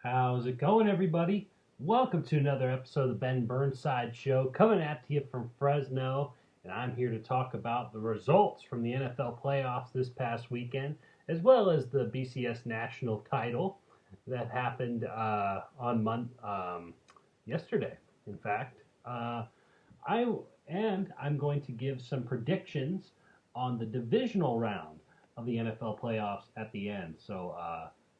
How's it going, everybody? Welcome to another episode of the Ben Burnside Show, coming at you from Fresno, and I'm here to talk about the results from the NFL playoffs this past weekend, as well as the BCS national title that happened yesterday. In fact, I I'm going to give some predictions on the divisional round of the NFL playoffs at the end.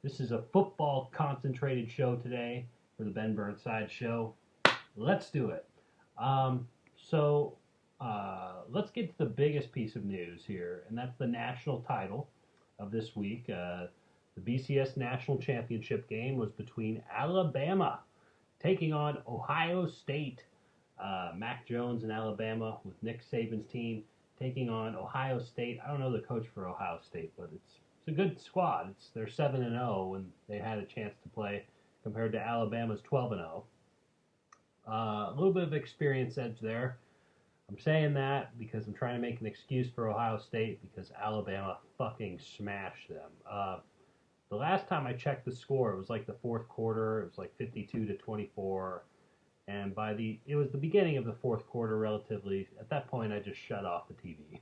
This is a football concentrated show today for the Ben Burnside Show. Let's do it. Um, so let's get to the biggest piece of news here, and that's the national title of this week. The BCS national championship game was between Alabama taking on Ohio State. Mac Jones in Alabama with Nick Saban's team taking on Ohio State. I don't know the coach for Ohio State, but it's a good squad. They're 7-0 when they had a chance to play compared to Alabama's 12-0. A little bit of experience edge there. I'm saying that because I'm trying to make an excuse for Ohio State because Alabama fucking smashed them. The last time I checked the score, it was like the fourth quarter. It was like 52-24. And it was the beginning of the fourth quarter relatively. At that point, I just shut off the TV.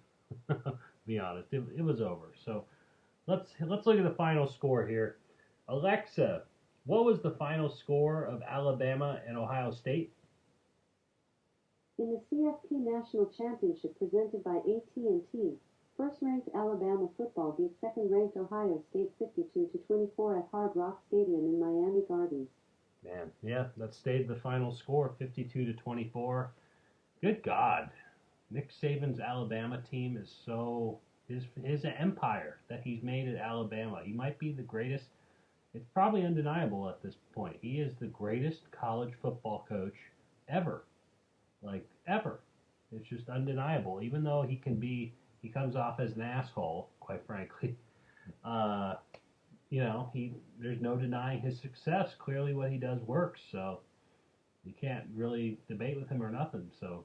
To be honest, it was over. So let's look at the final score here. Alexa, what was the final score of Alabama and Ohio State? In the CFP National Championship presented by AT&T, first-ranked Alabama football beat second-ranked Ohio State 52-24 at Hard Rock Stadium in Miami Gardens. Man, yeah, that stayed the final score, 52-24. Good God, Nick Saban's Alabama team is his empire that he's made at Alabama. He might be the greatest. It's probably undeniable at this point. He is the greatest college football coach ever, like ever. It's just undeniable. Even though he comes off as an asshole, quite frankly. Uh, there's no denying his success. Clearly, what he does works, so you can't really debate with him or nothing. So,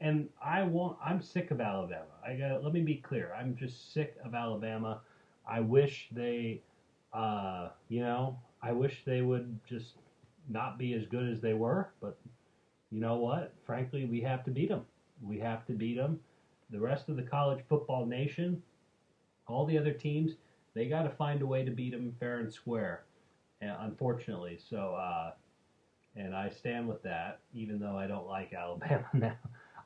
and I'm sick of Alabama. Let me be clear. I'm just sick of Alabama. I wish I wish they would just not be as good as they were. But you know what? Frankly, we have to beat them. We have to beat them. The rest of the college football nation, all the other teams, they got to find a way to beat them fair and square, unfortunately. And I stand with that, even though I don't like Alabama now.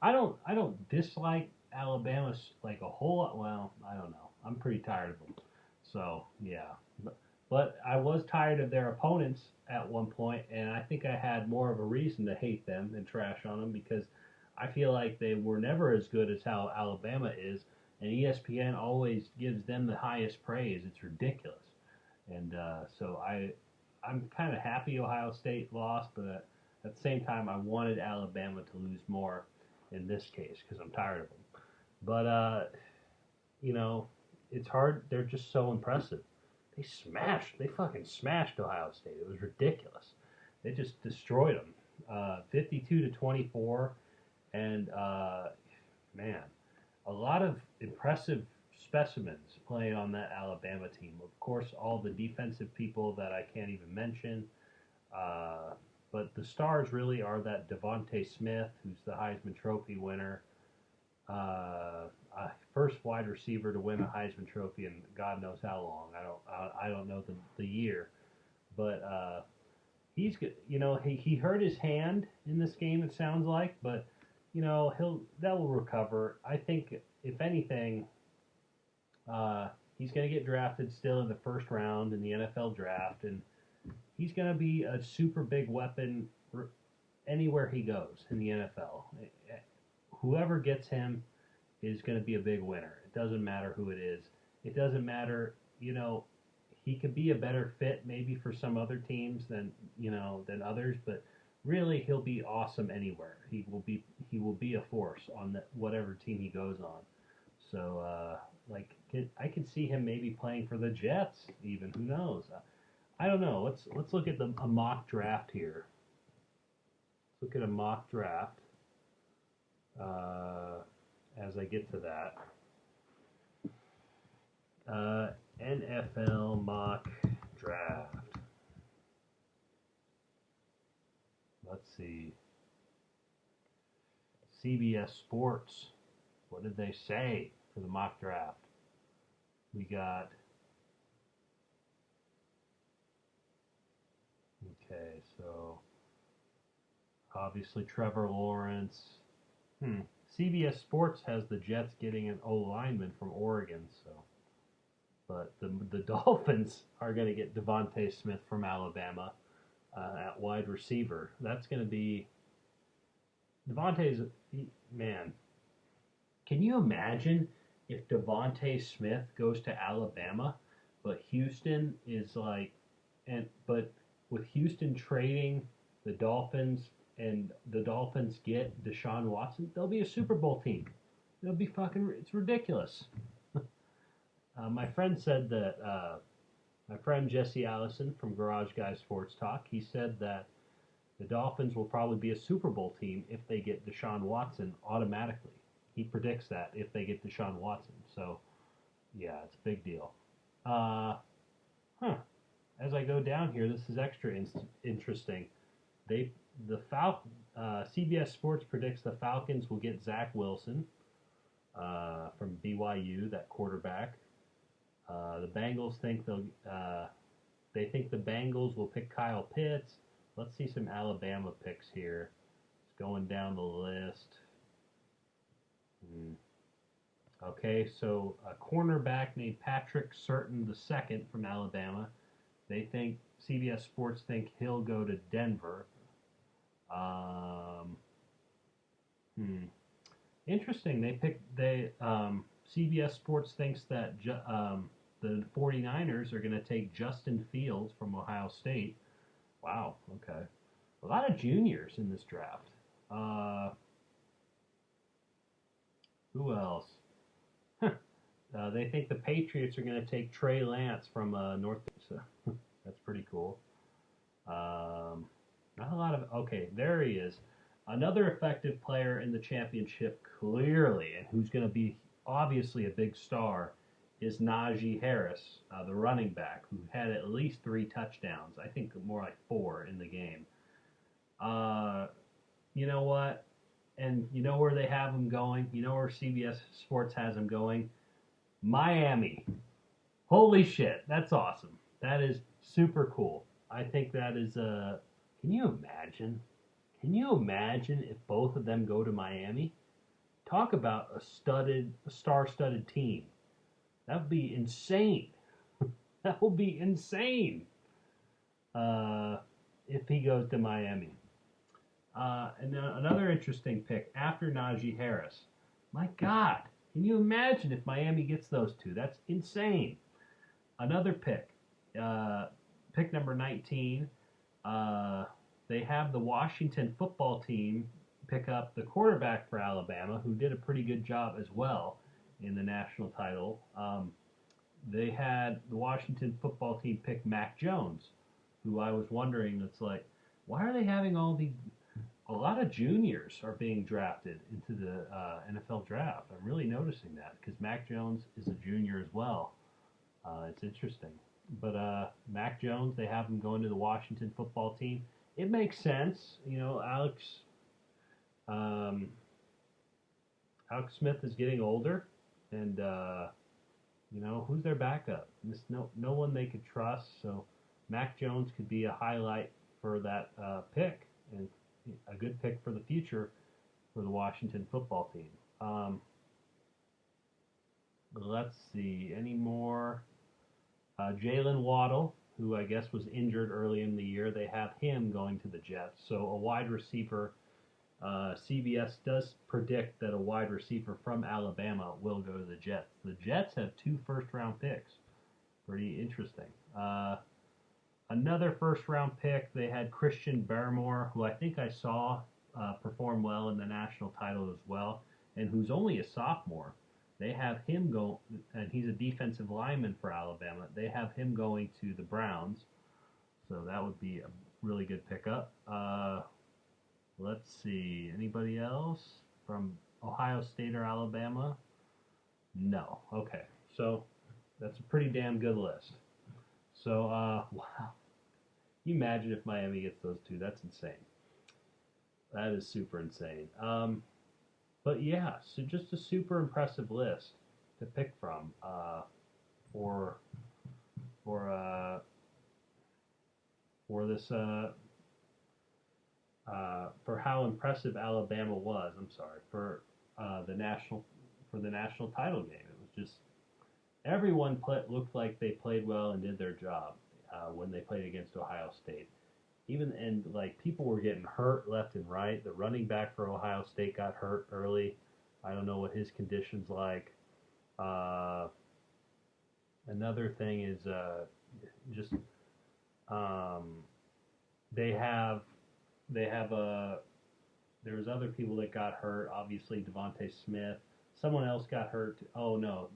I don't dislike Alabama like a whole lot. Well, I don't know. I'm pretty tired of them. So yeah, but I was tired of their opponents at one point, and I think I had more of a reason to hate them and trash on them because I feel like they were never as good as how Alabama is, and ESPN always gives them the highest praise. It's ridiculous, and I'm kind of happy Ohio State lost, but at the same time I wanted Alabama to lose more in this case because I'm tired of them. But you know, it's hard. They're just so impressive. They fucking smashed Ohio State. It was ridiculous. They just destroyed them, 52-24, and man, a lot of impressive specimens playing on that Alabama team. Of course, all the defensive people that I can't even mention. Uh, but the stars really are that Devontae Smith, who's the Heisman Trophy winner, first wide receiver to win a Heisman Trophy in God knows how long. I don't know the year, but he's good. He hurt his hand in this game. It sounds like, but that will recover. I think if anything, he's going to get drafted still in the first round in the NFL draft, and he's going to be a super big weapon anywhere he goes in the NFL. Whoever gets him is going to be a big winner. It doesn't matter who it is. It doesn't matter, he could be a better fit maybe for some other teams than others, but really he'll be awesome anywhere. He will be a force on whatever team he goes on. So I could see him maybe playing for the Jets even. Who knows? I don't know. Let's look at a mock draft here. Let's look at a mock draft. As I get to that. NFL mock draft. see. CBS Sports. What did they say for the mock draft? We got. Okay, so obviously Trevor Lawrence. CBS Sports has the Jets getting an O lineman from Oregon, so. But the Dolphins are going to get Devontae Smith from Alabama at wide receiver. That's going to be Devontae's man. Can you imagine if Devontae Smith goes to Alabama, but Houston is like, but with Houston trading the Dolphins and the Dolphins get Deshaun Watson, they'll be a Super Bowl team. They'll be it's ridiculous. My friend said that, my friend Jesse Allison from Garage Guy Sports Talk, he said that the Dolphins will probably be a Super Bowl team if they get Deshaun Watson automatically. He predicts that if they get Deshaun Watson. So, yeah, it's a big deal. As I go down here, this is extra interesting. CBS Sports predicts the Falcons will get Zach Wilson from BYU, that quarterback. The Bengals think they think the Bengals will pick Kyle Pitts. Let's see some Alabama picks here. It's going down the list. Okay, so a cornerback named Patrick Surtain II from Alabama. They think CBS Sports think he'll go to Denver. Interesting. CBS Sports thinks that the 49ers are going to take Justin Fields from Ohio State. Wow. Okay. A lot of juniors in this draft. Who else? They think the Patriots are going to take Trey Lance from North. So that's pretty cool. Not a lot of. Okay, there he is. Another effective player in the championship, clearly, and who's going to be obviously a big star, is Najee Harris, the running back, who had at least 3 touchdowns. I think more like 4 in the game. You know what? And you know where they have him going? You know where CBS Sports has him going? Miami. Holy shit, that's awesome. That is super cool. I think that is can you imagine? Can you imagine if both of them go to Miami? Talk about a star-studded team. That would be insane. That would be insane if he goes to Miami. And then another interesting pick after Najee Harris. My God, can you imagine if Miami gets those 2? That's insane. Another pick, pick number 19. They have the Washington football team pick up the quarterback for Alabama, who did a pretty good job as well in the national title. They had the Washington football team pick Mac Jones, who I was wondering, it's like, why are they having a lot of juniors are being drafted into the NFL draft? I'm really noticing that because Mac Jones is a junior as well. It's interesting. But Mac Jones, they have him going to the Washington football team. It makes sense. You know, Alex Smith is getting older, and you know, who's their backup? No one they could trust. So Mac Jones could be a highlight for that pick, and a good pick for the future for the Washington football team. Let's see, any more? Jalen Waddle, who I guess was injured early in the year, they have him going to the Jets. So a wide receiver. CBS does predict that a wide receiver from Alabama will go to the Jets. The Jets have 2 first-round picks. Pretty interesting. Another first-round pick, they had Christian Barmore, who I think I saw perform well in the national title as well, and who's only a sophomore. They have him go, and he's a defensive lineman for Alabama. They have him going to the Browns, so that would be a really good pickup. Let's see, anybody else from Ohio State or Alabama? No. Okay, so that's a pretty damn good list. So, wow. Can you imagine if Miami gets those 2? That's insane. That is super insane. But yeah, so just a super impressive list to pick from for for uh, for this for how impressive Alabama was. I'm sorry the national title game. It was just everyone looked like they played well and did their job when they played against Ohio State. Even and like people were getting hurt left and right. The running back for Ohio State got hurt early. I don't know what his condition's like. Uh, Another thing is just um, they have they have a there's other people that got hurt. Obviously, Devontae Smith. Someone else got hurt. Oh no,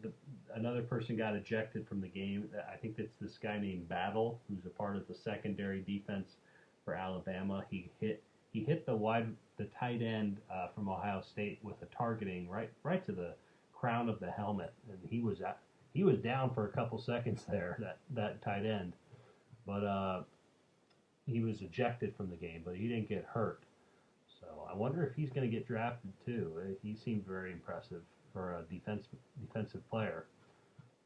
another person got ejected from the game. I think that's this guy named Battle, who's a part of the secondary defense for Alabama. He hit the tight end from Ohio State with a targeting right to the crown of the helmet, and he was down for a couple seconds there. That tight end, but he was ejected from the game, but he didn't get hurt. So I wonder if he's going to get drafted too. He seemed very impressive for a defensive player.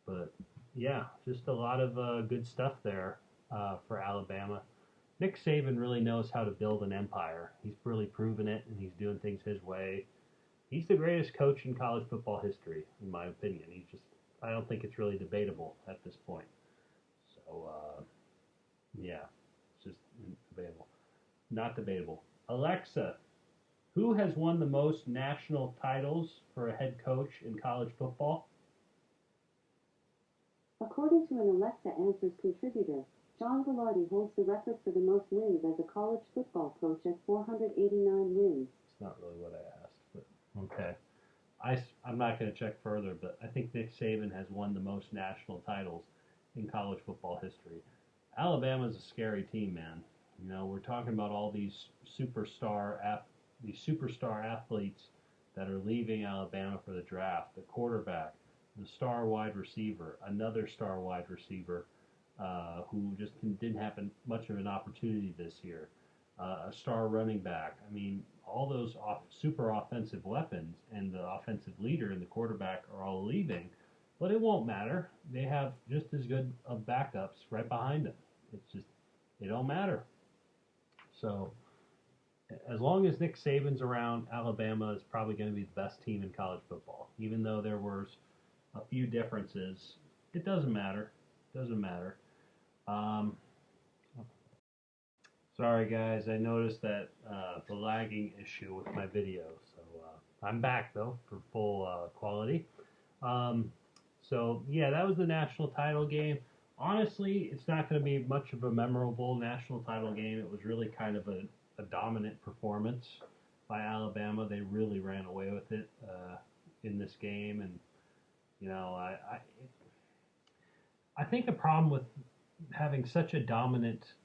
But yeah, just a lot of good stuff there for Alabama. Nick Saban really knows how to build an empire. He's really proven it, and he's doing things his way. He's the greatest coach in college football history, in my opinion. I don't think it's really debatable at this point. So yeah, it's just debatable. Not debatable. Alexa, who has won the most national titles for a head coach in college football? According to an Alexa Answers contributor, John Velarde holds the record for the most wins as a college football coach at 489 wins. It's not really what I asked, but okay. I'm not going to check further, but I think Nick Saban has won the most national titles in college football history. Alabama's a scary team, man. You know, we're talking about all these superstar athletes that are leaving Alabama for the draft. The quarterback, the star wide receiver, another star wide receiver who just didn't have much of an opportunity this year. A star running back. I mean, all those super offensive weapons and the offensive leader and the quarterback are all leaving, but it won't matter. They have just as good of backups right behind them. It don't matter. So as long as Nick Saban's around, Alabama is probably going to be the best team in college football. Even though there was a few differences, it doesn't matter. It doesn't matter. Sorry, guys. I noticed that the lagging issue with my video. So I'm back, though, for full quality. So, yeah, that was the national title game. Honestly, it's not going to be much of a memorable national title game. It was really kind of a dominant performance by Alabama. They really ran away with it in this game. And, you know, I think the problem with having such a dominant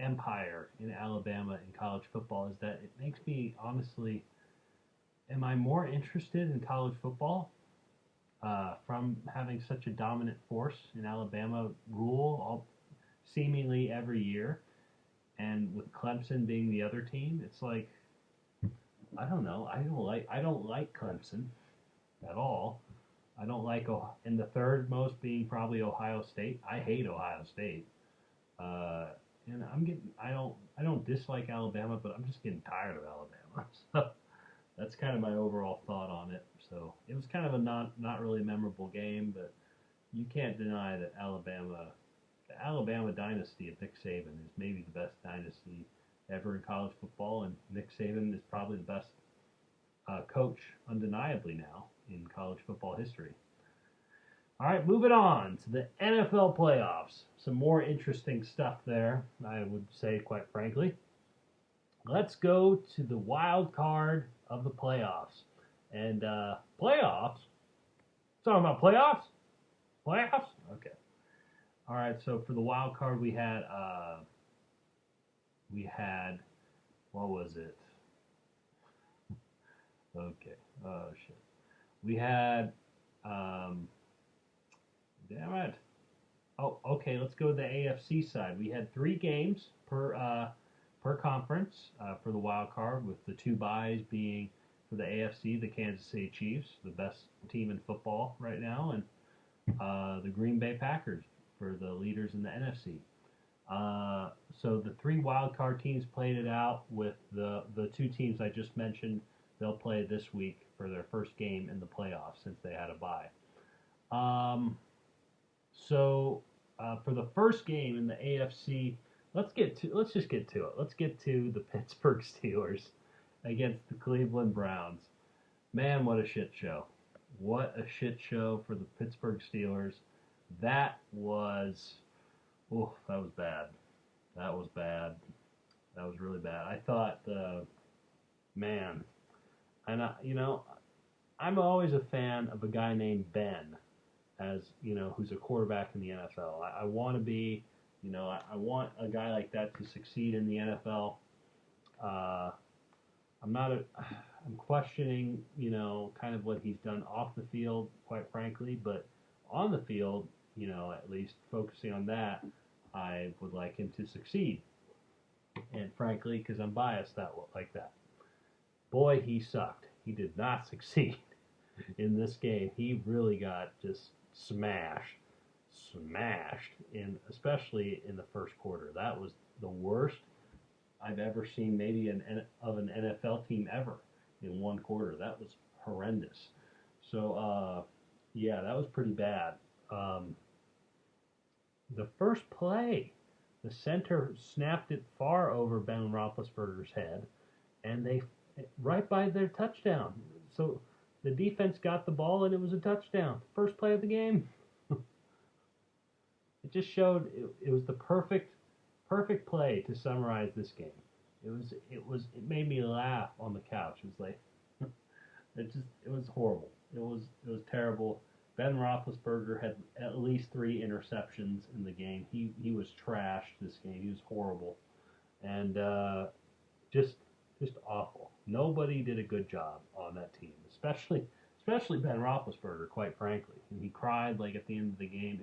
empire in Alabama in college football is that it makes me honestly, am I more interested in college football from having such a dominant force in Alabama rule seemingly every year, and with Clemson being the other team? It's like, I don't know. I don't like Clemson at all. I don't like and the third most being probably Ohio State. I hate Ohio State. And I don't dislike Alabama, but I'm just getting tired of Alabama. So that's kind of my overall thought on it. So it was kind of a not really memorable game, but you can't deny that the Alabama dynasty of Nick Saban is maybe the best dynasty ever in college football, and Nick Saban is probably the best coach undeniably now in college football history. All right, moving on to the NFL playoffs. Some more interesting stuff there, I would say, quite frankly. Let's go to the wild card of the playoffs. And playoffs? Talking about playoffs? Playoffs? Okay. All right, so for the wild card, we had, what was it? Okay. Oh, shit. We had, damn it. Oh, okay. Let's go to the AFC side. We had 3 games per per conference for the wild card, with the two byes being for the AFC, the Kansas City Chiefs, the best team in football right now, and the Green Bay Packers for the leaders in the NFC. So the three wild card teams played it out with the two teams I just mentioned. They'll play this week for their first game in the playoffs since they had a bye. For the first game in the AFC, let's just get to it. Let's get to the Pittsburgh Steelers against the Cleveland Browns. Man, what a shit show. What a shit show for the Pittsburgh Steelers. That was bad. That was bad. That was really bad. I thought, man, and I'm always a fan of a guy named Ben, who's a quarterback in the NFL. I want to be, I want a guy like that to succeed in the NFL. I'm questioning, kind of what he's done off the field, quite frankly, but on the field, at least focusing on that, I would like him to succeed. And frankly, because I'm biased like that. Boy, he sucked. He did not succeed in this game. He really got just smashed, especially in the first quarter. That was the worst I've ever seen, maybe of an NFL team ever in one quarter. That was horrendous. So, that was pretty bad. The first play, the center snapped it far over Ben Roethlisberger's head, and they right by their touchdown. So the defense got the ball, and it was a touchdown. First play of the game. It just showed it was the perfect play to summarize this game. It made me laugh on the couch. It was like it was horrible. It was terrible. Ben Roethlisberger had at least 3 interceptions in the game. He was trashed this game. He was horrible, and just awful. Nobody did a good job on that team, especially Ben Roethlisberger. Quite frankly, and he cried like at the end of the game.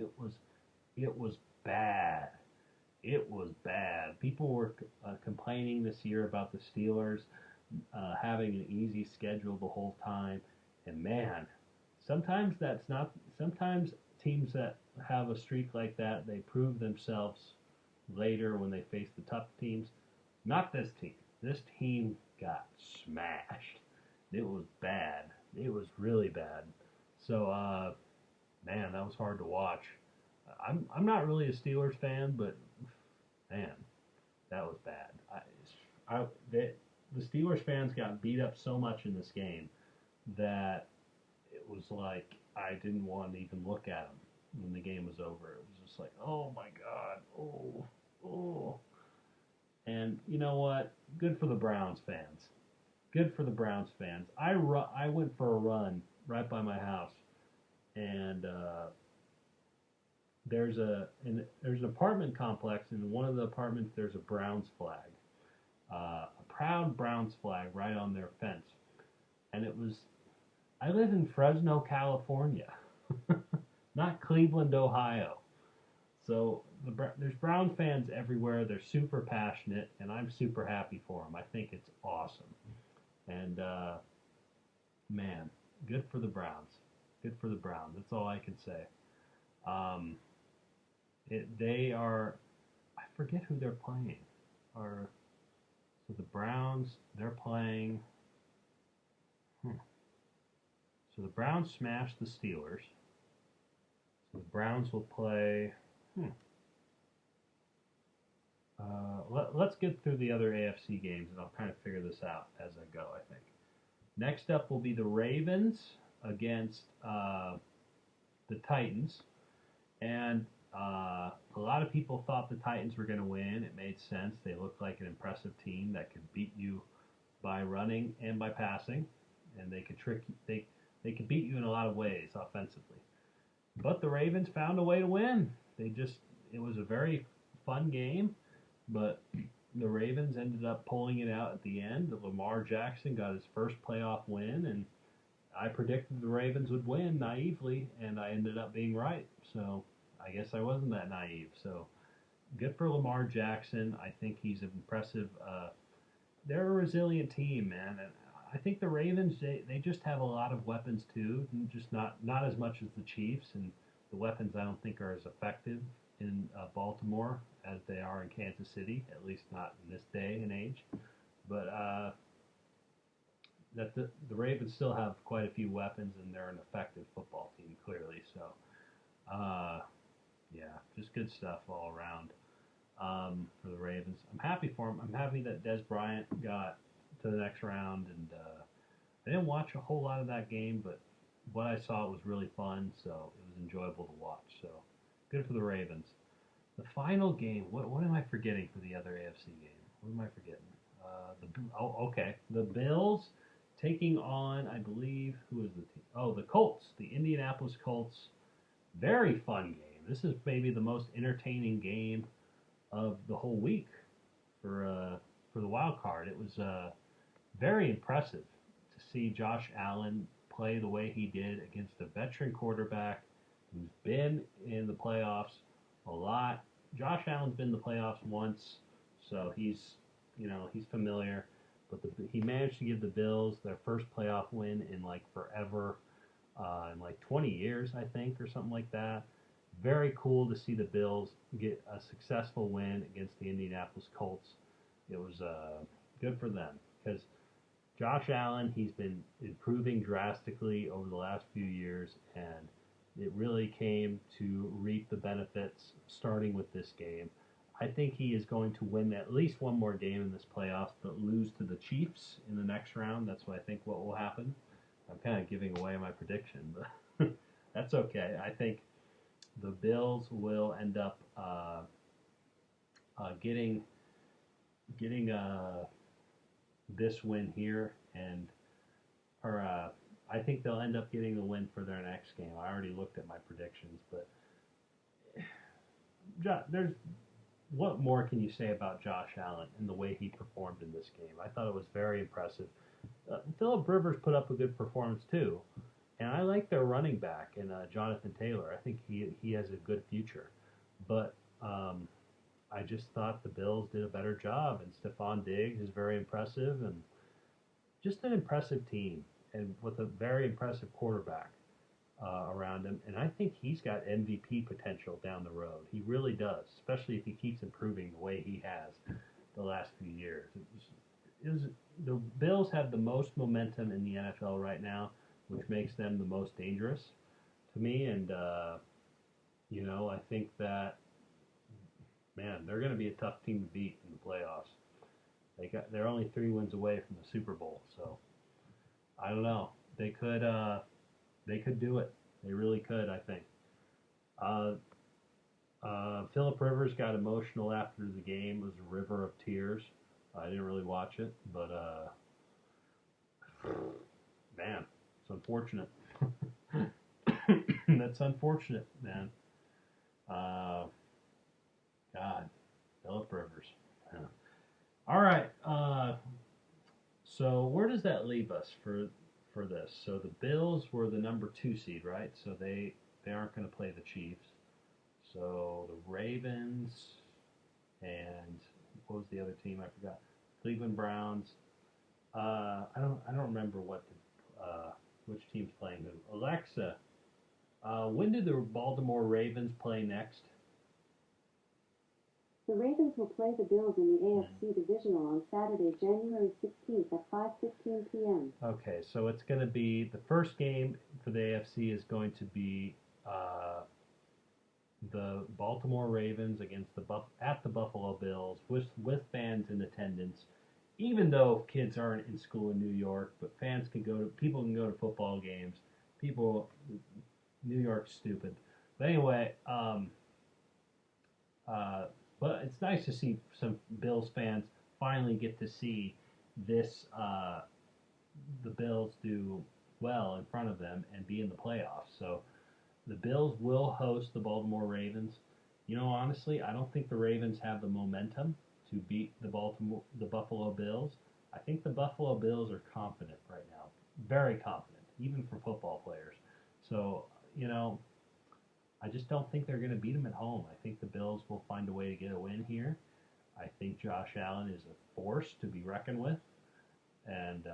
It was bad. It was bad. People were complaining this year about the Steelers having an easy schedule the whole time, and man. Sometimes that's not. Sometimes teams that have a streak like that, they prove themselves later when they face the tough teams. Not this team. This team got smashed. It was bad. It was really bad. So, man, that was hard to watch. I'm not really a Steelers fan, but man, that was bad. The Steelers fans got beat up so much in this game that it was like I didn't want to even look at them when the game was over. It was just like, oh my God, oh. And you know what? Good for the Browns fans. Good for the Browns fans. I went for a run right by my house, and there's an apartment complex. In one of the apartments, there's a Browns flag, a proud Browns flag right on their fence, and it was. I live in Fresno, California, not Cleveland, Ohio. So there's Browns fans everywhere. They're super passionate, and I'm super happy for them. I think it's awesome. And, man, good for the Browns. Good for the Browns. That's all I can say. They are, I forget who they're playing. So the Browns, they're playing... So the Browns smashed the Steelers. So the Browns will play... let's get through the other AFC games, and I'll kind of figure this out as I go, I think. Next up will be the Ravens against the Titans. And a lot of people thought the Titans were going to win. It made sense. They looked like an impressive team that could beat you by running and by passing. And they could they could beat you in a lot of ways offensively. But the Ravens found a way to win. It was a very fun game, but the Ravens ended up pulling it out at the end. Lamar Jackson got his first playoff win, and I predicted the Ravens would win naively, and I ended up being right. So I guess I wasn't that naive. So good for Lamar Jackson. I think he's impressive. They're a resilient team, man. And I think the Ravens, they just have a lot of weapons too, and just not as much as the Chiefs. And the weapons I don't think are as effective in Baltimore as they are in Kansas City, at least not in this day and age. But that the Ravens still have quite a few weapons, and they're an effective football team, clearly. So, yeah, just good stuff all around for the Ravens. I'm happy for him. I'm happy that Des Bryant got to the next round, and I didn't watch a whole lot of that game, but what I saw was really fun, so it was enjoyable to watch. So, good for the Ravens. The final game, what am I forgetting for the other AFC game? What am I forgetting? Okay. The Bills taking on, I believe, who is the team? Oh, the Colts, the Indianapolis Colts. Very fun game. This is maybe the most entertaining game of the whole week for the wild card. It was very impressive to see Josh Allen play the way he did against a veteran quarterback who's been in the playoffs a lot. Josh Allen's been in the playoffs once, so he's familiar. But he managed to give the Bills their first playoff win in like forever, in like 20 years, I think, or something like that. Very cool to see the Bills get a successful win against the Indianapolis Colts. It was good for them because Josh Allen, he's been improving drastically over the last few years, and it really came to reap the benefits starting with this game. I think he is going to win at least one more game in this playoffs, but lose to the Chiefs in the next round. That's what I think what will happen. I'm kind of giving away my prediction, but that's okay. I think the Bills will end up getting this win here, and or I think they'll end up getting the win for their next game. I already looked at my predictions, but there's what more can you say about Josh Allen and the way he performed in this game? I thought it was very impressive. Philip Rivers put up a good performance too, and I like their running back and Jonathan Taylor. I think he has a good future, but I just thought the Bills did a better job, and Stephon Diggs is very impressive, and just an impressive team, and with a very impressive quarterback around him. And I think he's got MVP potential down the road. He really does, especially if he keeps improving the way he has the last few years. The Bills have the most momentum in the NFL right now, which makes them the most dangerous to me. And I think that they're going to be a tough team to beat in the playoffs. They're only 3 wins away from the Super Bowl, so I don't know. They could do it. They really could, I think. Philip Rivers got emotional after the game. It was a river of tears. I didn't really watch it, but man, it's unfortunate. That's unfortunate, man. God, Philip Rivers. Yeah. All right. So where does that leave us for this? So the Bills were the number 2 seed, right? So they aren't going to play the Chiefs. So the Ravens and what was the other team? I forgot. Cleveland Browns. I don't remember which team's playing who. Alexa, when do the Baltimore Ravens play next? The Ravens will play the Bills in the AFC Divisional on Saturday, January 16th at 5:15 p.m. Okay, so it's going to be the first game for the AFC is going to be the Baltimore Ravens against at the Buffalo Bills with fans in attendance. Even though kids aren't in school in New York, but people can go to football games. New York's stupid. But anyway, but it's nice to see some Bills fans finally get to see this, the Bills do well in front of them and be in the playoffs. So the Bills will host the Baltimore Ravens. Honestly, I don't think the Ravens have the momentum to beat the Buffalo Bills. I think the Buffalo Bills are confident right now, very confident, even for football players. So, I just don't think they're going to beat them at home. I think the Bills will find a way to get a win here. I think Josh Allen is a force to be reckoned with. And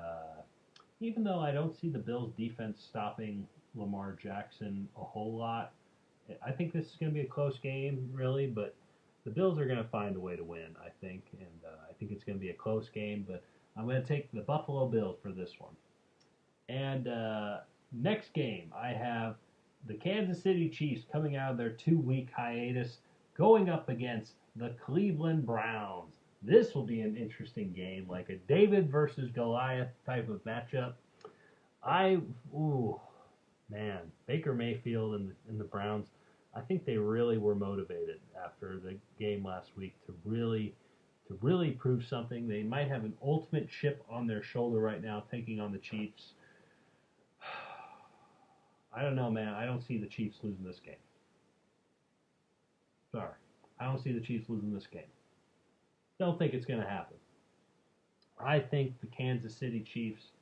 even though I don't see the Bills' defense stopping Lamar Jackson a whole lot, I think this is going to be a close game, really. But the Bills are going to find a way to win, I think. And I think it's going to be a close game. But I'm going to take the Buffalo Bills for this one. And next game, I have the Kansas City Chiefs coming out of their 2-week hiatus, going up against the Cleveland Browns. This will be an interesting game, like a David versus Goliath type of matchup. Baker Mayfield and the Browns, I think they really were motivated after the game last week to really prove something. They might have an ultimate chip on their shoulder right now, taking on the Chiefs. I don't know, man. I don't see the Chiefs losing this game. Sorry. I don't see the Chiefs losing this game. Don't think it's going to happen. I think the Kansas City Chiefs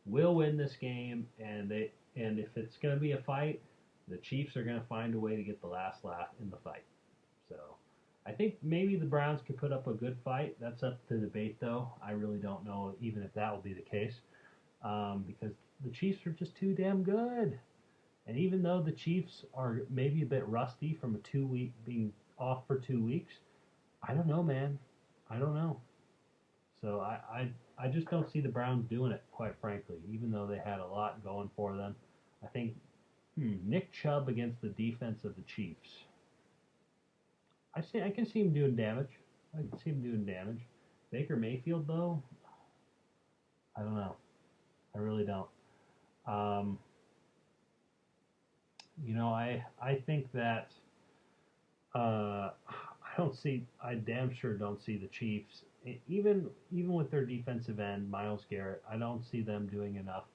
will win this game, and if it's going to be a fight, the Chiefs are going to find a way to get the last laugh in the fight. So I think maybe the Browns could put up a good fight. That's up to debate, though. I really don't know even if that will be the case, because the Chiefs are just too damn good. And even though the Chiefs are maybe a bit rusty from being off for 2 weeks, I don't know, man. I don't know. So I just don't see the Browns doing it, quite frankly, even though they had a lot going for them. I think Nick Chubb against the defense of the Chiefs. I can see him doing damage. I can see him doing damage. Baker Mayfield, though, I don't know. I really don't. I think that I damn sure don't see the Chiefs, even with their defensive end, Myles Garrett, I don't see them doing enough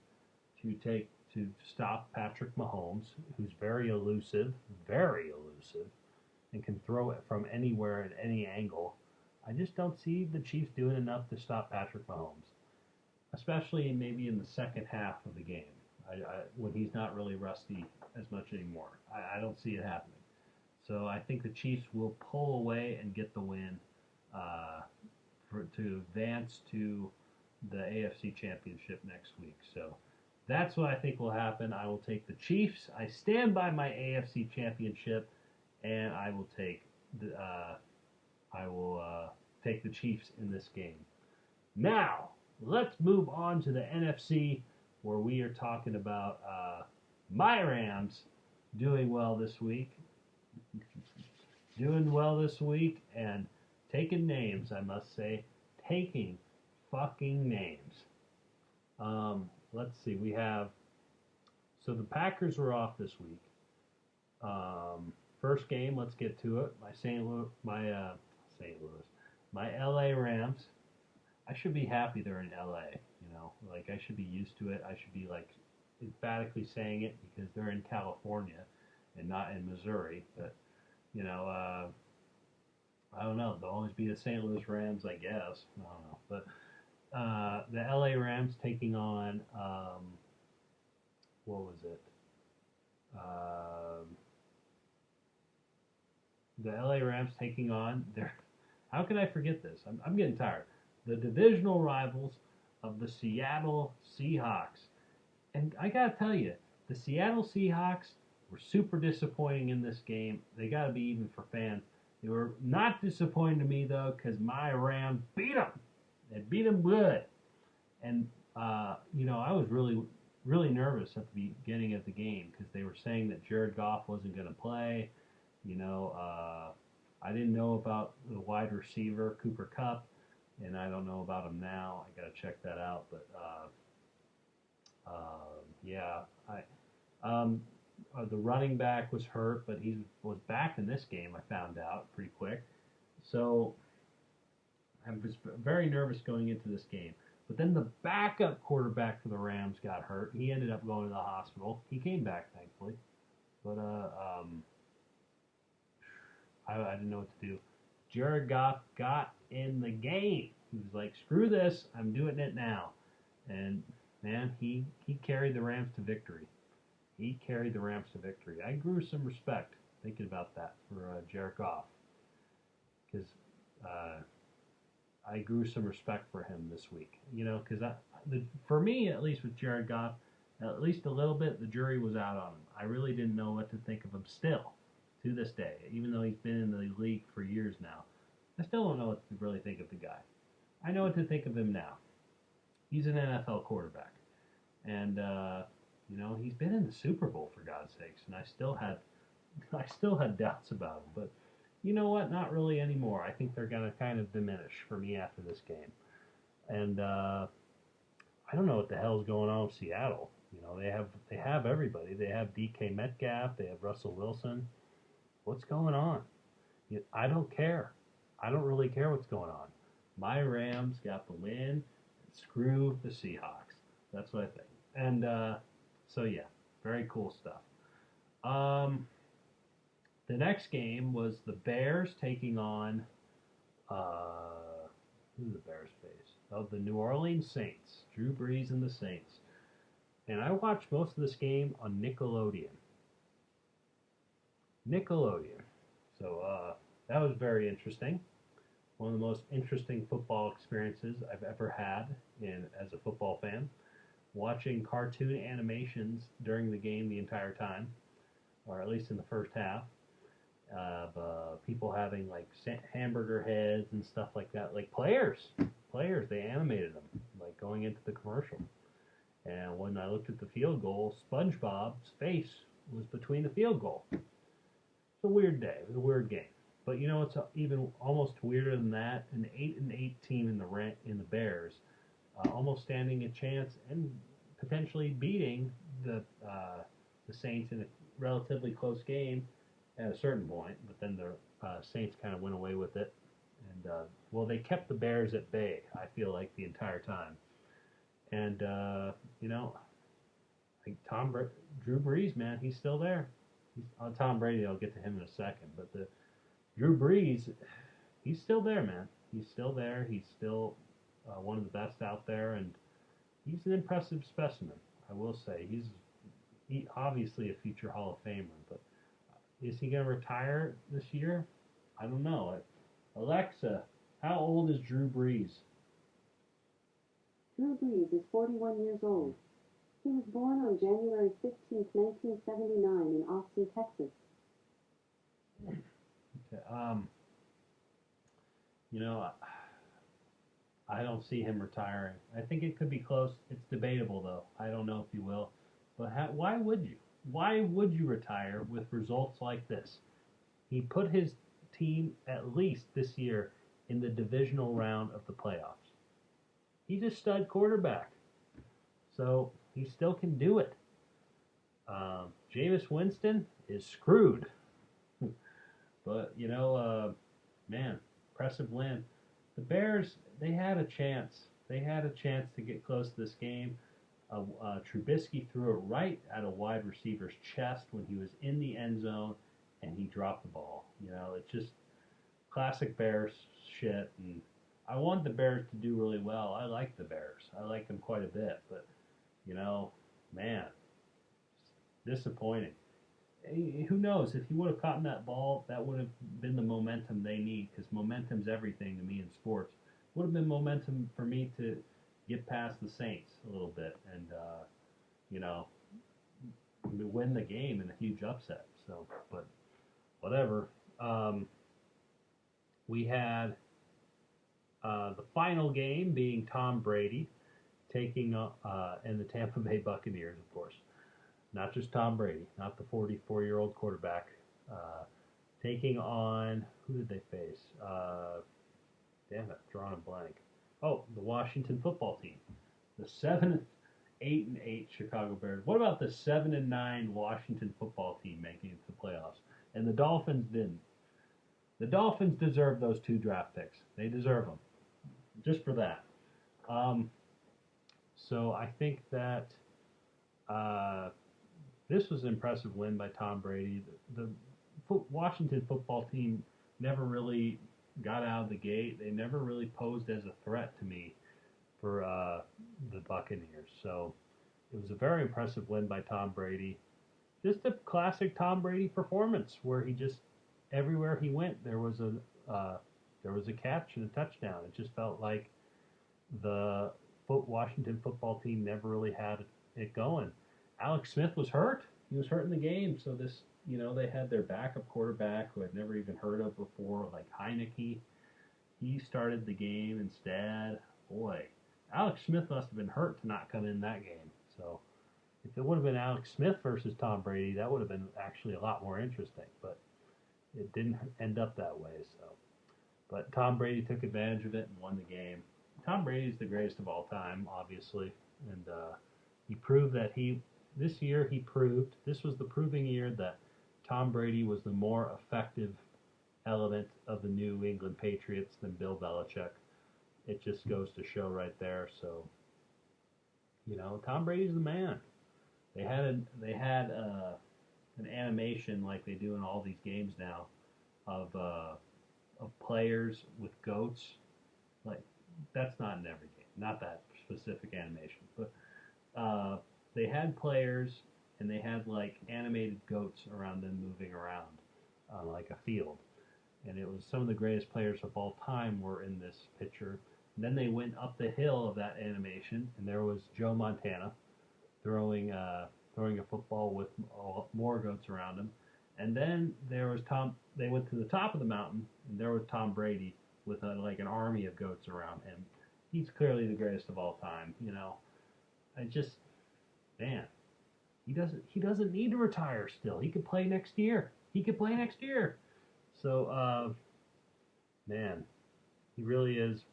to stop Patrick Mahomes, who's very elusive, and can throw it from anywhere at any angle. I just don't see the Chiefs doing enough to stop Patrick Mahomes, especially maybe in the second half of the game, when he's not really rusty as much anymore. I don't see it happening. So I think the Chiefs will pull away and get the win to advance to the AFC Championship next week. So that's what I think will happen. I will take the Chiefs. I stand by my AFC Championship, and I will take the Chiefs in this game. Now let's move on to the NFC, where we are talking about my Rams doing well this week. And taking names, I must say. Taking fucking names. Let's see. So the Packers were off this week. First game, let's get to it. My LA Rams. I should be happy they're in LA. Like I should be used to it. I should be like emphatically saying it because they're in California and not in Missouri. But I don't know. They'll always be the St. Louis Rams, I guess. I don't know. But the LA Rams taking on, what was it? The LA Rams taking on how can I forget this? I'm getting tired. The divisional rivals of the Seattle Seahawks. And I got to tell you, the Seattle Seahawks were super disappointing in this game. They got to be even for fans. They were not disappointing to me, though, because my Rams beat them. They beat them good. And, I was really, really nervous at the beginning of the game because they were saying that Jared Goff wasn't going to play. I didn't know about the wide receiver, Cooper Kupp, and I don't know about him now. I got to check that out. But, the running back was hurt, but he was back in this game, I found out pretty quick. So I was very nervous going into this game. But then the backup quarterback for the Rams got hurt. He ended up going to the hospital. He came back, thankfully. But I didn't know what to do. Jared Goff got in the game. He was like, screw this, I'm doing it now. And, man, he carried the Rams to victory. I grew some respect thinking about that for Jared Goff, because I grew some respect for him this week. Because for me, at least with Jared Goff, at least a little bit, the jury was out on him. I really didn't know what to think of him still, to this day, even though he's been in the league for years now. I still don't know what to really think of the guy. I know what to think of him now. He's an NFL quarterback. And, he's been in the Super Bowl, for God's sakes, and I still had doubts about him. But you know what? Not really anymore. I think they're going to kind of diminish for me after this game. And I don't know what the hell's going on with Seattle. They have everybody. They have DK Metcalf. They have Russell Wilson. What's going on? I don't care. I don't really care what's going on. My Rams got the win. Screw the Seahawks. That's what I think. And so yeah, very cool stuff. The next game was the Bears taking on who did the Bears face? Oh, the New Orleans Saints. Drew Brees and the Saints. And I watched most of this game on Nickelodeon. So that was very interesting. One of the most interesting football experiences I've ever had as a football fan. Watching cartoon animations during the game the entire time, or at least in the first half, of people having like hamburger heads and stuff like that. Like players, they animated them, like going into the commercial. And when I looked at the field goal, SpongeBob's face was between the field goal. It's a weird day. It was a weird game. But it's even almost weirder than that. An 8-8 team in the Bears, almost standing a chance and potentially beating the Saints in a relatively close game at a certain point. But then the Saints kind of went away with it, and they kept the Bears at bay. I feel like the entire time. And Drew Brees, man, he's still there. Tom Brady, I'll get to him in a second, but the Drew Brees, he's still there, man. He's still there. He's still one of the best out there, and he's an impressive specimen, I will say. He's obviously a future Hall of Famer, but is he going to retire this year? I don't know. Alexa, how old is Drew Brees? Drew Brees is 41 years old. He was born on January 15, 1979 in Austin, Texas. Okay. I don't see him retiring. I think it could be close. It's debatable, though. I don't know if he will. But why would you? Why would you retire with results like this? He put his team, at least this year, in the divisional round of the playoffs. He's a stud quarterback. So he still can do it. Jameis Winston is screwed. But, man, impressive win. The Bears, they had a chance. They had a chance to get close to this game. Trubisky threw it right at a wide receiver's chest when he was in the end zone, and he dropped the ball. It's just classic Bears shit. And I want the Bears to do really well. I like the Bears. I like them quite a bit. But, man, disappointing. Who knows? If he would have caught that ball, that would have been the momentum they need, because momentum's everything to me in sports. Would have been momentum for me to get past the Saints a little bit and, win the game in a huge upset. So, but whatever. We had the final game being Tom Brady taking and the Tampa Bay Buccaneers, of course. Not just Tom Brady, not the 44-year-old quarterback, taking on, who did they face? Damn it, drawing a blank. Oh, the Washington football team. The 8-8 Chicago Bears. What about the 7-9 Washington football team making it to the playoffs? And the Dolphins didn't. The Dolphins deserve those 2 draft picks. They deserve them. Just for that. So I think that this was an impressive win by Tom Brady. The Washington football team never really got out of the gate. They never really posed as a threat to me for the Buccaneers. So it was a very impressive win by Tom Brady. just a classic Tom Brady performance where he just everywhere he went there was a catch and a touchdown. It just felt like the Washington football team never really had it going. Alex Smith was hurt. He was hurt in the game, so this they had their backup quarterback who I'd never even heard of before, like Heineke. He started the game instead. Boy, Alex Smith must have been hurt to not come in that game. So if it would have been Alex Smith versus Tom Brady, that would have been actually a lot more interesting. But it didn't end up that way. So, but Tom Brady took advantage of it and won the game. Tom Brady is the greatest of all time, obviously, and he proved that this year he proved this was the proving year that Tom Brady was the more effective element of the New England Patriots than Bill Belichick. It just goes to show right there. So, Tom Brady's the man. They had an animation like they do in all these games now of players with goats. Like that's not in every game, not that specific animation, but they had players and they had like animated goats around them moving around like a field, and it was some of the greatest players of all time were in this picture. And then they went up the hill of that animation, and there was Joe Montana throwing a football with more goats around him. And then there was Tom. They went to the top of the mountain, and there was Tom Brady with like an army of goats around him. He's clearly the greatest of all time. I just, man, he doesn't need to retire. Still, he could play next year. So, man, he really is.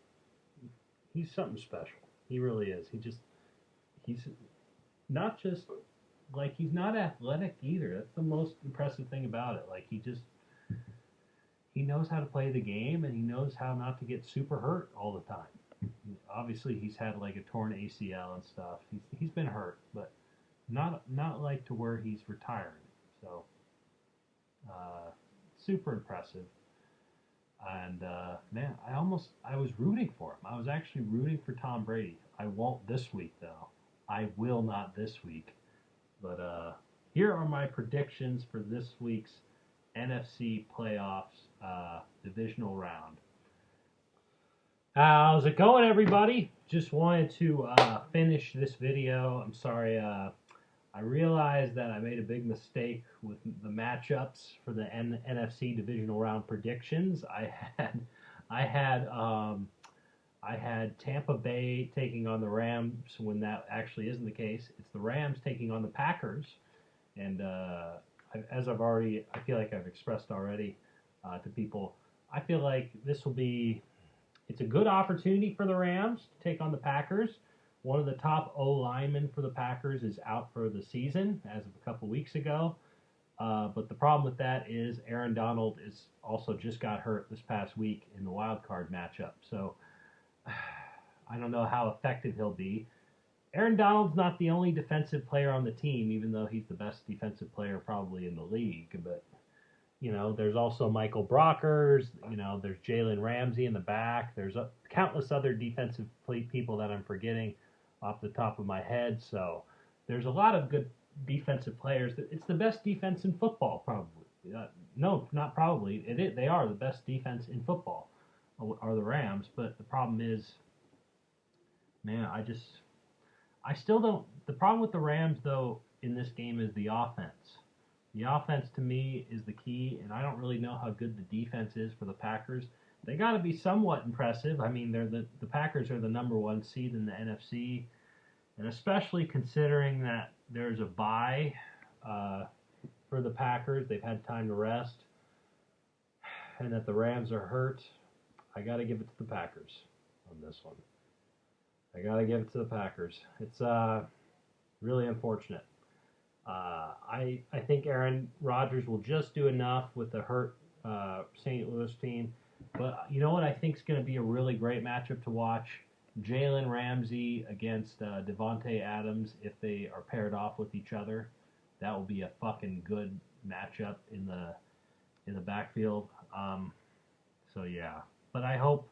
He's something special. He really is. He's not just like he's not athletic either. That's the most impressive thing about it. Like he knows how to play the game and he knows how not to get super hurt all the time. Obviously, he's had like a torn ACL and stuff. He's been hurt, but not like to where he's retiring. So super impressive. And man, I was rooting for him. I was actually rooting for Tom Brady. I won't this week though. I will not this week. But here are my predictions for this week's NFC playoffs divisional round. How's it going, everybody? Just wanted to finish this video. I'm sorry. I realized that I made a big mistake with the matchups for the NFC divisional round predictions. I had Tampa Bay taking on the Rams when that actually isn't the case. It's the Rams taking on the Packers, and as I feel like I've expressed already to people, I feel like it's a good opportunity for the Rams to take on the Packers. One of the top O linemen for the Packers is out for the season as of a couple weeks ago. But the problem with that is Aaron Donald is also just got hurt this past week in the wild card matchup. So I don't know how effective he'll be. Aaron Donald's not the only defensive player on the team, even though he's the best defensive player probably in the league. But there's also Michael Brockers. There's Jalen Ramsey in the back. There's countless other defensive people that I'm forgetting off the top of my head. So there's a lot of good defensive players. It's the best defense in football, probably. No, not probably. They are the best defense in football, are the Rams. But the problem is, man, I still don't. The problem with the Rams, though, in this game is the offense. The offense, to me, is the key, and I don't really know how good the defense is for the Packers. They got to be somewhat impressive. I mean, the Packers are the number one seed in the NFC, and especially considering that there's a bye for the Packers. They've had time to rest, and that the Rams are hurt. I got to give it to the Packers on this one. I got to give it to the Packers. It's really unfortunate. I think Aaron Rodgers will just do enough with the hurt St. Louis team. But you know what I think is going to be a really great matchup to watch? Jalen Ramsey against Devontae Adams if they are paired off with each other. That will be a fucking good matchup in the backfield. So yeah, but I hope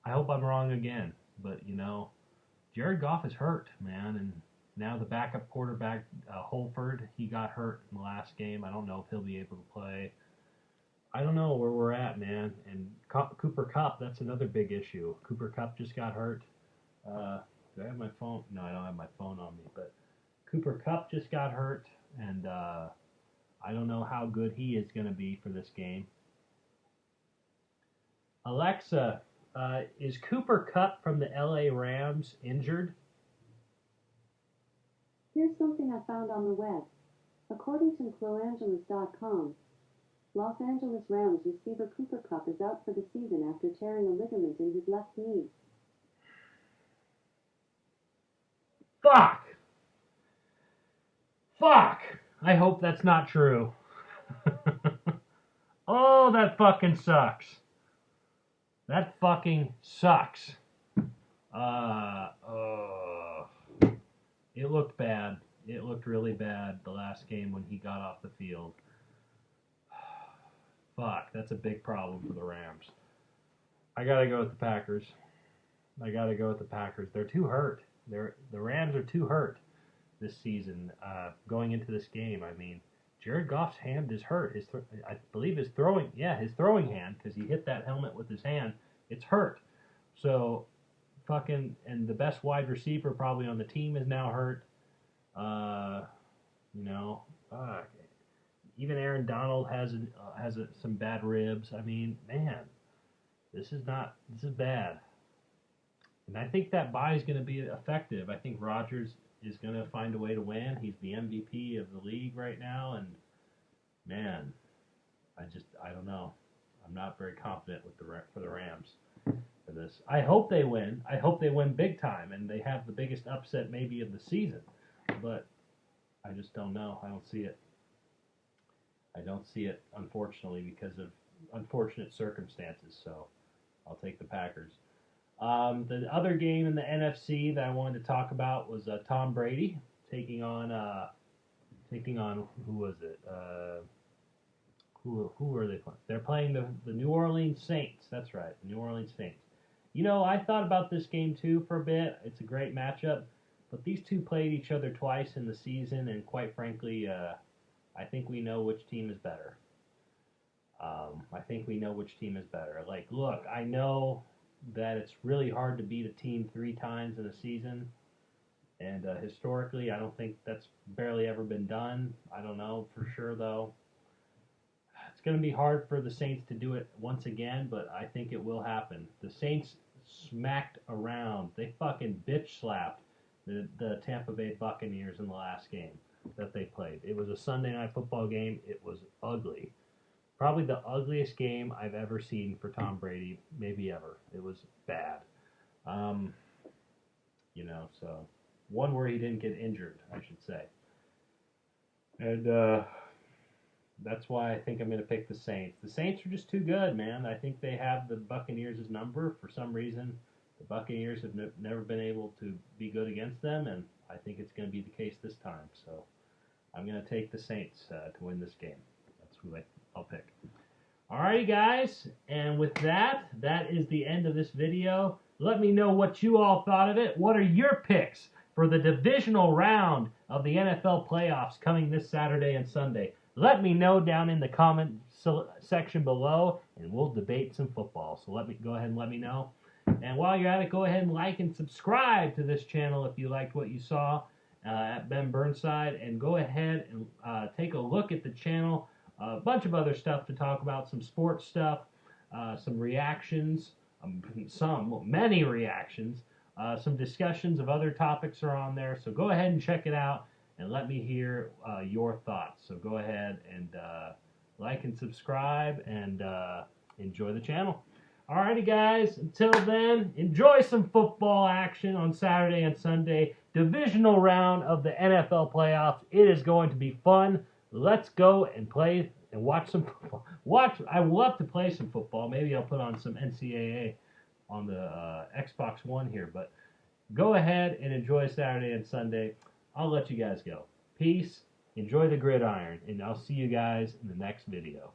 I'm wrong again. But Jared Goff is hurt, man, and Now the backup quarterback, Holford, he got hurt in the last game. I don't know if he'll be able to play. I don't know where we're at, man. And Cooper Kupp, that's another big issue. Cooper Kupp just got hurt. Do I have my phone? No, I don't have my phone on me. But Cooper Kupp just got hurt, and I don't know how good he is going to be for this game. Alexa, is Cooper Kupp from the LA Rams injured? Here's something I found on the web. According to LosAngeles.com, Los Angeles Rams receiver Cooper Kupp is out for the season after tearing a ligament in his left knee. Fuck! Fuck! I hope that's not true. Oh, that fucking sucks. That fucking sucks. It looked bad. It looked really bad the last game when he got off the field. Fuck, that's a big problem for the Rams. I gotta go with the Packers. They're too hurt. The Rams are too hurt this season. Going into this game, I mean, Jared Goff's hand is hurt. I believe his throwing hand, because he hit that helmet with his hand, it's hurt. So, and the best wide receiver probably on the team is now hurt. Even Aaron Donald has some bad ribs. I mean, man, this is bad. And I think that bye is going to be effective. I think Rodgers is going to find a way to win. He's the MVP of the league right now, and man, I don't know. I'm not very confident for the Rams for this. I hope they win. I hope they win big time, and they have the biggest upset maybe of the season. But I just don't know. I don't see it. Unfortunately, because of unfortunate circumstances. So I'll take the Packers. The other game in the NFC that I wanted to talk about was Tom Brady taking on who was it? Who are they playing? They're playing the New Orleans Saints. That's right, the New Orleans Saints. You know, I thought about this game too for a bit. It's a great matchup, but these two played each other twice in the season, and quite frankly, I think we know which team is better. Like, look, I know that it's really hard to beat a team 3 times in a season, and historically, I don't think that's barely ever been done. I don't know for sure, though. It's going to be hard for the Saints to do it once again, but I think it will happen. The Saints smacked around. They fucking bitch slapped the Tampa Bay Buccaneers in the last game that they played. It was a Sunday night football game. It was ugly. Probably the ugliest game I've ever seen for Tom Brady, maybe ever. It was bad. So one where he didn't get injured, I should say. And that's why I think I'm going to pick the Saints. The Saints are just too good, man. I think they have the Buccaneers' number. For some reason, the Buccaneers have never been able to be good against them, and I think it's going to be the case this time. So I'm going to take the Saints to win this game. That's who I'll pick. Alrighty, guys, and with that is the end of this video. Let me know what you all thought of it. What are your picks for the divisional round of the NFL playoffs coming this Saturday and Sunday? Let me know down in the comment section below, and we'll debate some football. So go ahead and let me know. And while you're at it, go ahead and like and subscribe to this channel if you liked what you saw at Ben Burnside. And go ahead and take a look at the channel. A bunch of other stuff to talk about, some sports stuff, some reactions, many reactions, some discussions of other topics are on there. So go ahead and check it out and let me hear your thoughts. So go ahead and like and subscribe and enjoy the channel. Alrighty, guys, until then, enjoy some football action on Saturday and Sunday. Divisional round of the NFL playoffs. It is going to be fun. Let's go and play and watch some football. I love to play some football. Maybe I'll put on some NCAA on the Xbox One here. But go ahead and enjoy Saturday and Sunday. I'll let you guys go. Peace. Enjoy the gridiron. And I'll see you guys in the next video.